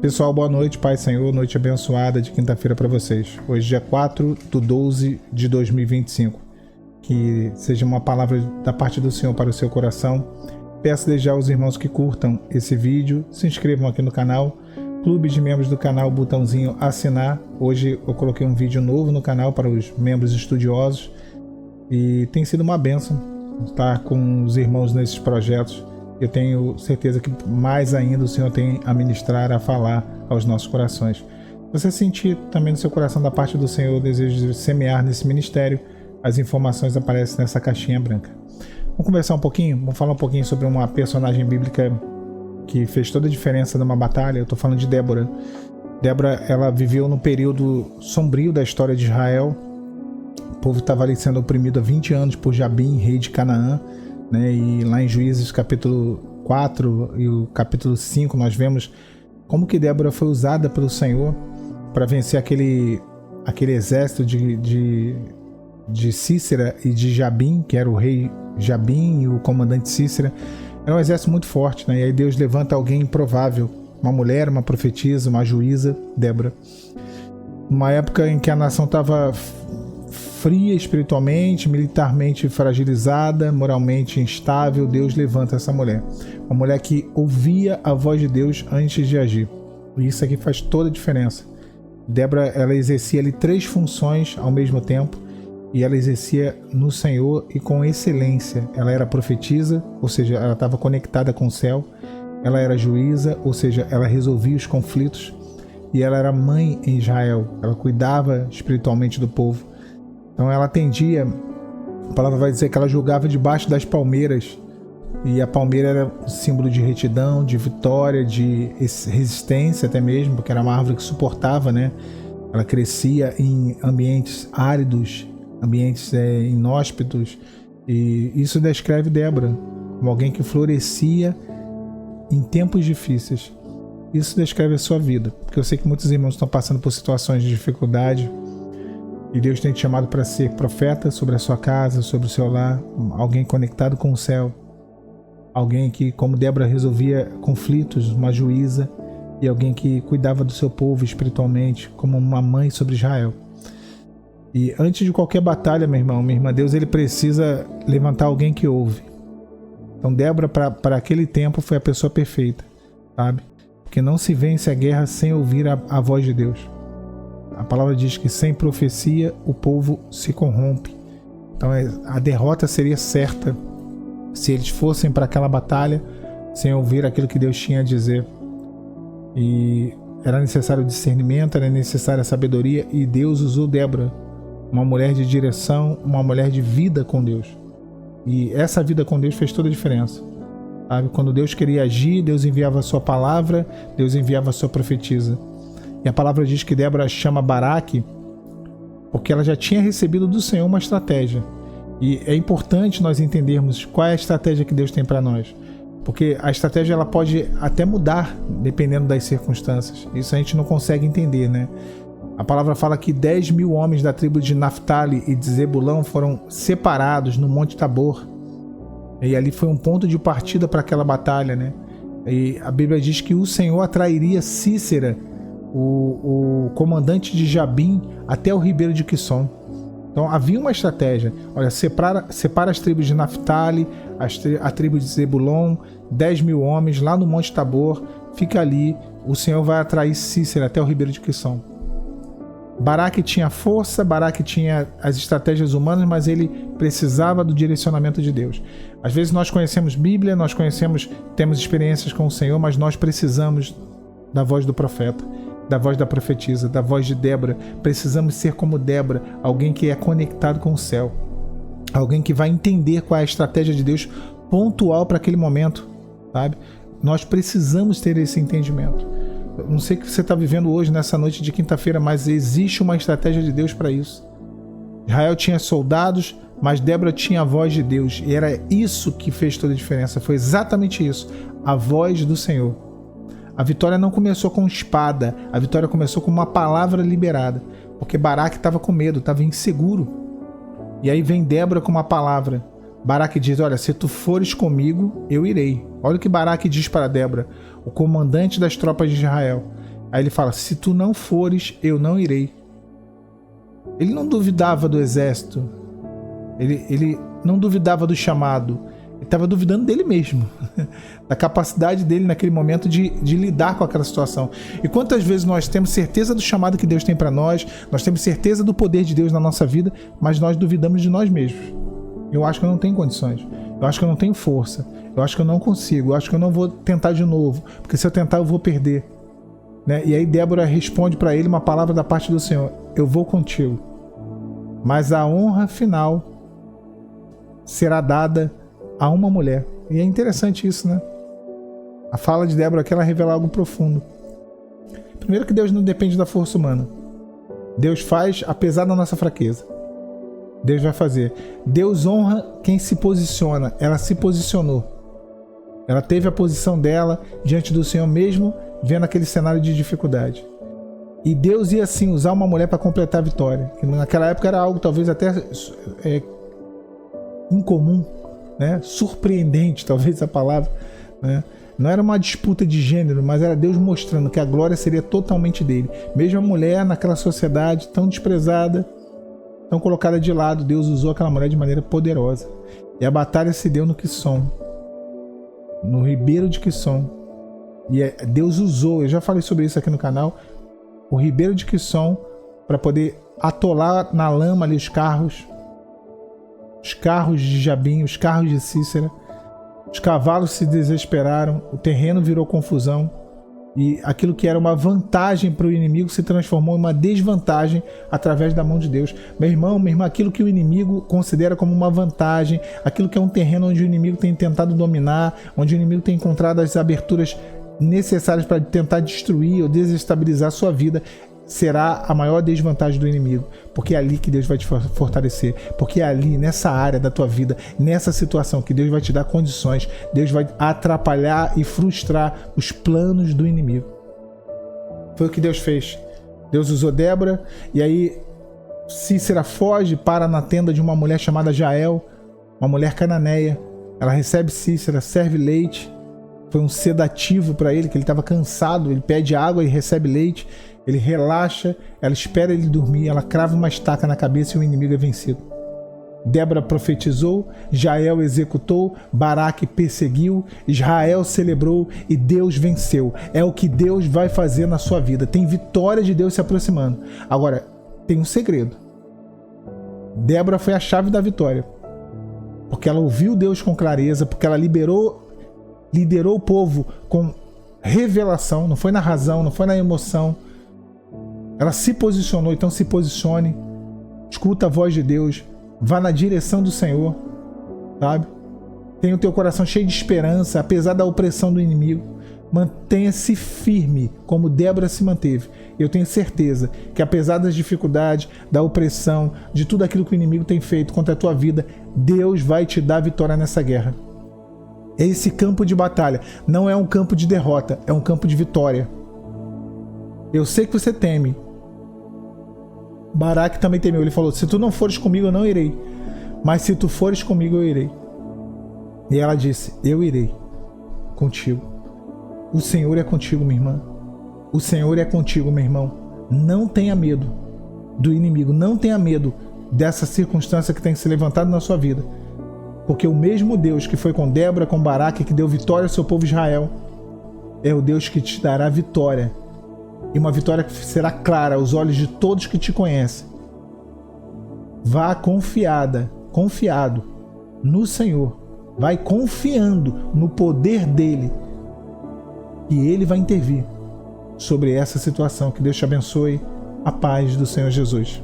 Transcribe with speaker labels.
Speaker 1: Pessoal, boa noite, Pai Senhor, noite abençoada de quinta-feira para vocês. Hoje, dia 4/12/2025. Que seja uma palavra da parte do Senhor para o seu coração. Peço desde já aos irmãos que curtam esse vídeo, se inscrevam aqui no canal. Clube de membros do canal, botãozinho assinar. Hoje eu coloquei um vídeo novo no canal para os membros estudiosos e tem sido uma bênção estar com os irmãos nesses projetos. Eu tenho certeza que mais ainda o Senhor tem a ministrar, a falar aos nossos corações. Se você sentir também no seu coração da parte do Senhor o desejo de semear nesse ministério, as informações aparecem nessa caixinha branca. Vamos conversar um pouquinho? Vamos falar um pouquinho sobre uma personagem bíblica que fez toda a diferença numa batalha. Eu estou falando de Débora. Débora, ela viveu no período sombrio da história de Israel. O povo estava ali sendo oprimido há 20 anos por Jabim, rei de Canaã. Né? E lá em Juízes capítulo 4 e o capítulo 5 nós vemos como que Débora foi usada pelo Senhor para vencer aquele exército de Sísera e de Jabim, que era o rei Jabim e o comandante Sísera. Era um exército muito forte, né? E aí Deus levanta alguém improvável, uma mulher, uma profetisa, uma juíza, Débora. Uma época em que a nação estava fria espiritualmente, militarmente fragilizada, moralmente instável, Deus levanta essa mulher. Uma mulher que ouvia a voz de Deus antes de agir. E isso aqui faz toda a diferença. Débora, ela exercia ali 3 funções ao mesmo tempo, e ela exercia no Senhor e com excelência. Ela era profetisa, ou seja, ela estava conectada com o céu. Ela era juíza, ou seja, ela resolvia os conflitos. E ela era mãe em Israel. Ela cuidava espiritualmente do povo. Então ela atendia, a palavra vai dizer que ela julgava debaixo das palmeiras, e a palmeira era um símbolo de retidão, de vitória, de resistência até mesmo, porque era uma árvore que suportava, né? Ela crescia em ambientes áridos, ambientes inóspitos, e isso descreve Débora como alguém que florescia em tempos difíceis. Isso descreve a sua vida, porque eu sei que muitos irmãos estão passando por situações de dificuldade, e Deus tem te chamado para ser profeta sobre a sua casa, sobre o seu lar, alguém conectado com o céu, alguém que, como Débora, resolvia conflitos, uma juíza, e alguém que cuidava do seu povo espiritualmente, como uma mãe sobre Israel. E antes de qualquer batalha, meu irmão, minha irmã, Deus ele precisa levantar alguém que ouve. Então Débora, para aquele tempo, foi a pessoa perfeita, sabe? Porque não se vence a guerra sem ouvir a voz de Deus. A palavra diz que sem profecia o povo se corrompe. Então a derrota seria certa se eles fossem para aquela batalha sem ouvir aquilo que Deus tinha a dizer. E era necessário discernimento, era necessária sabedoria, e Deus usou Débora, uma mulher de direção, uma mulher de vida com Deus. E essa vida com Deus fez toda a diferença. Sabe? Quando Deus queria agir, Deus enviava a sua palavra, Deus enviava a sua profetisa. E a palavra diz que Débora chama Baraque porque ela já tinha recebido do Senhor uma estratégia. E é importante nós entendermos qual é a estratégia que Deus tem para nós. Porque a estratégia ela pode até mudar dependendo das circunstâncias. Isso a gente não consegue entender, né? A palavra fala que 10.000 homens da tribo de Naftali e de Zebulão foram separados no Monte Tabor. E ali foi um ponto de partida para aquela batalha, né? E a Bíblia diz que o Senhor atrairia Sísera, o comandante de Jabim, até o ribeiro de Quisson. Então havia uma estratégia. Olha, separa as tribos de Naftali, a tribo de Zebulon, 10.000 homens lá no Monte Tabor. Fica ali, o Senhor vai atrair Sísera até o ribeiro de Quisson. Baraque tinha força, Baraque tinha as estratégias humanas, mas ele precisava do direcionamento de Deus. Às vezes nós conhecemos Bíblia, temos experiências com o Senhor, mas nós precisamos da voz do profeta, da voz da profetisa, da voz de Débora. Precisamos ser como Débora, alguém que é conectado com o céu, alguém que vai entender qual é a estratégia de Deus pontual para aquele momento, sabe? Nós precisamos ter esse entendimento. Eu não sei o que você está vivendo hoje, nessa noite de quinta-feira, mas existe uma estratégia de Deus para isso. Israel tinha soldados, mas Débora tinha a voz de Deus, e era isso que fez toda a diferença. Foi exatamente isso, a voz do Senhor. A vitória não começou com espada, a vitória começou com uma palavra liberada, porque Baraque estava com medo, estava inseguro. E aí vem Débora com uma palavra. Baraque diz: olha, se tu fores comigo, eu irei. Olha o que Baraque diz para Débora, o comandante das tropas de Israel. Aí ele fala: se tu não fores, eu não irei. Ele não duvidava do exército. Ele não duvidava do chamado. Ele estava duvidando dele mesmo, da capacidade dele naquele momento de lidar com aquela situação. E quantas vezes nós temos certeza do chamado que Deus tem para nós temos certeza do poder de Deus na nossa vida, mas nós duvidamos de nós mesmos. Eu acho que eu não tenho condições, eu acho que eu não tenho força, eu acho que eu não consigo, eu acho que eu não vou tentar de novo, porque se eu tentar eu vou perder. Né? E aí Débora responde para ele uma palavra da parte do Senhor: eu vou contigo, mas a honra final será dada a uma mulher. E é interessante isso, né? A fala de Débora aqui, ela revela algo profundo. Primeiro, que Deus não depende da força humana. Deus faz apesar da nossa fraqueza. Deus vai fazer. Deus honra quem se posiciona. Ela se posicionou. Ela teve a posição dela diante do Senhor, mesmo vendo aquele cenário de dificuldade. E Deus ia sim usar uma mulher para completar a vitória, que naquela época era algo talvez até incomum, né? Surpreendente, talvez a palavra, né? Não era uma disputa de gênero, mas era Deus mostrando que a glória seria totalmente dele. Mesmo a mulher naquela sociedade tão desprezada, tão colocada de lado, Deus usou aquela mulher de maneira poderosa. E a batalha se deu no Quisson, no Ribeiro de Quisson. E Deus usou, eu já falei sobre isso aqui no canal, o Ribeiro de Quisson para poder atolar na lama ali os carros de Jabim, os carros de Cícera. Os cavalos se desesperaram, o terreno virou confusão e aquilo que era uma vantagem para o inimigo se transformou em uma desvantagem através da mão de Deus. Meu irmão, minha irmã, aquilo que o inimigo considera como uma vantagem, aquilo que é um terreno onde o inimigo tem tentado dominar, onde o inimigo tem encontrado as aberturas necessárias para tentar destruir ou desestabilizar a sua vida, será a maior desvantagem do inimigo, porque é ali que Deus vai te fortalecer, porque é ali, nessa área da tua vida, nessa situação que Deus vai te dar condições, Deus vai atrapalhar e frustrar os planos do inimigo. Foi o que Deus fez. Deus usou Débora, e aí Cícera foge, para na tenda de uma mulher chamada Jael, uma mulher cananeia. Ela recebe Cícera, serve leite. Foi um sedativo para ele, que ele estava cansado, ele pede água e recebe leite. Ele relaxa, ela espera ele dormir, ela crava uma estaca na cabeça e o inimigo é vencido. Débora profetizou, Jael executou, Baraque perseguiu, Israel celebrou e Deus venceu. É o que Deus vai fazer na sua vida. Tem vitória de Deus se aproximando. Agora, tem um segredo. Débora foi a chave da vitória, porque ela ouviu Deus com clareza, porque ela liderou o povo com revelação, não foi na razão, não foi na emoção. Ela se posicionou, então se posicione, escuta a voz de Deus, vá na direção do Senhor, sabe? Tenha o teu coração cheio de esperança, apesar da opressão do inimigo. Mantenha-se firme, como Débora se manteve. Eu tenho certeza que apesar das dificuldades, da opressão, de tudo aquilo que o inimigo tem feito contra a tua vida, Deus vai te dar vitória nessa guerra. Esse campo de batalha não é um campo de derrota, é um campo de vitória. Eu sei que você teme. Baraque também temeu. Ele falou: se tu não fores comigo, eu não irei. Mas se tu fores comigo, eu irei. E ela disse: eu irei contigo. O Senhor é contigo, minha irmã. O Senhor é contigo, meu irmão. Não tenha medo do inimigo. Não tenha medo dessa circunstância que tem se levantado na sua vida. Porque o mesmo Deus que foi com Débora, com Baraque, que deu vitória ao seu povo Israel, é o Deus que te dará vitória. E uma vitória que será clara aos olhos de todos que te conhecem. Vá confiado no Senhor. Vai confiando no poder dele. E ele vai intervir sobre essa situação. Que Deus te abençoe. A paz do Senhor Jesus.